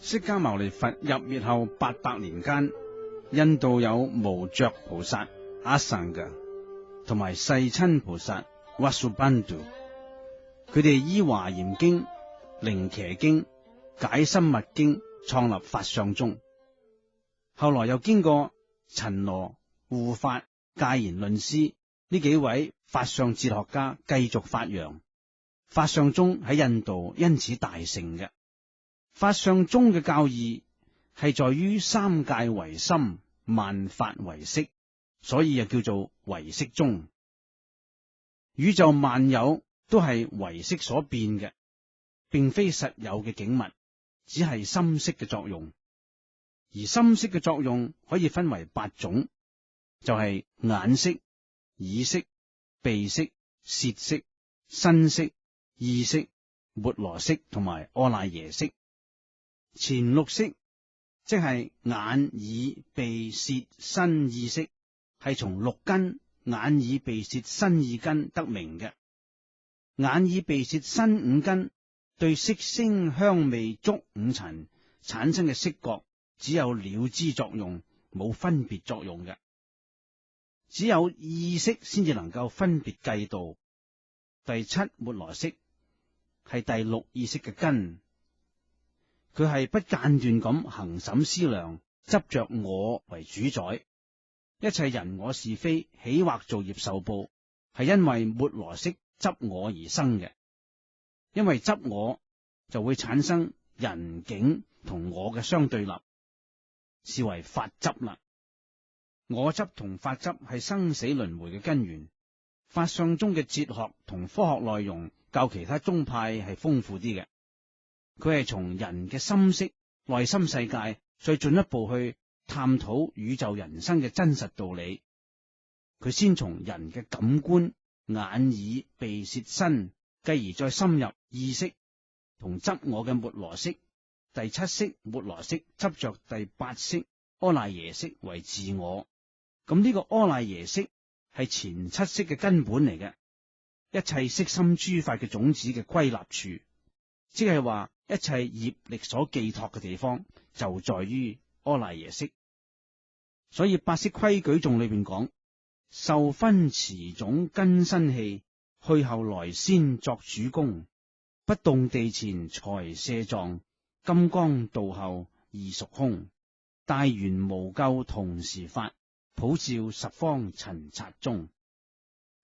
釋迦牟尼佛入滅後800年間，印度有無著菩薩阿僧噶同埋世親菩薩瓦蘇班度，佢哋依華嚴經、靈伽經、解深密經創立法相宗，後來又經過陳羅、護法、戒賢論師呢幾位法相哲學家繼續發揚，法相宗喺印度因此大盛嘅。法相宗嘅教義係在於三界唯心，萬法唯識，所以又叫做唯識宗。宇宙萬有都係唯識所變嘅，並非實有嘅景物，只係心識嘅作用。而心識嘅作用可以分為8種，就係眼識、耳識、鼻識、舌識、身識、意識、末羅識同埋阿賴耶識。前6識即係眼、耳、鼻、舌、身、意識，係從6根眼、耳、鼻、舌、身、意根得名嘅。眼、耳、鼻、舌、身5根對色、聲、香、味、觸5塵產生嘅色覺只有了知作用，冇分別作用嘅。只有意識先至能夠分別計度。第7末羅識係第6意識嘅根。佢係不間斷咁行審思量，執着我為主宰，一切人我是非起惑造業受報，係因為末羅識執我而生嘅。因為執我就會產生人境同我嘅相對立，視為法執啦。我執同法執係生死輪迴嘅根源。法相宗嘅哲學同科學內容較其他宗派係豐富啲嘅。佢係從人嘅心識、內心世界再進一步去探討宇宙人生嘅真實道理。佢先從人嘅感官眼、耳、鼻、舌、身，繼而再深入意識同執我嘅末羅識。第7識末羅識執着第8識阿賴耶識為自我。咁呢個阿賴耶識係前7識嘅根本嚟嘅，一切色心諸法嘅種子嘅歸納處，即係話一切業力所寄託嘅地方就在於阿賴耶識。所以8識規矩頌裏邊講，受分持種根身器，去後來先作主功，不動地前才卸狀，金剛道後異屬空，大圓無垢同時發，普照十方塵剎中。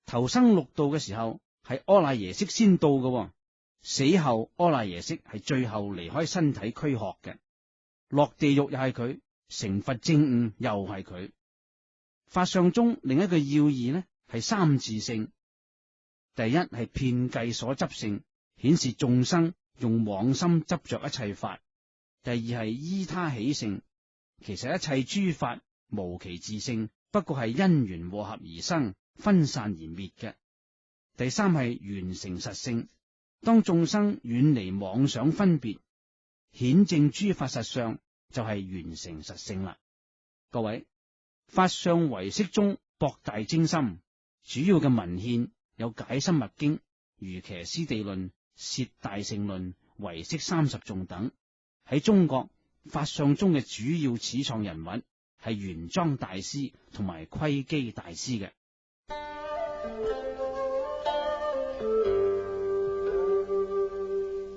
投生六道嘅時候係阿賴耶識先到嘅，死後阿賴耶識係最後離開身體軀殼嘅。落地獄又係佢，成佛證悟又係佢。法相宗另一個要義呢係三自性。第一係遍計所執性，顯示眾生用妄心執着一切法。第二係依他起性，其實一切諸法無其自性，不過係因緣和合而生，分散而滅嘅。第三係圓成實性，當眾生遠離妄想分別，顯證諸法實相，就係圓成實性啦。各位，法相唯識宗博大精深，主要嘅文獻有解深密經、瑜伽師地論、攝大乘論、唯識30頌等。喺中國法相宗嘅主要始創人物係玄奘大師同埋窺基大師嘅。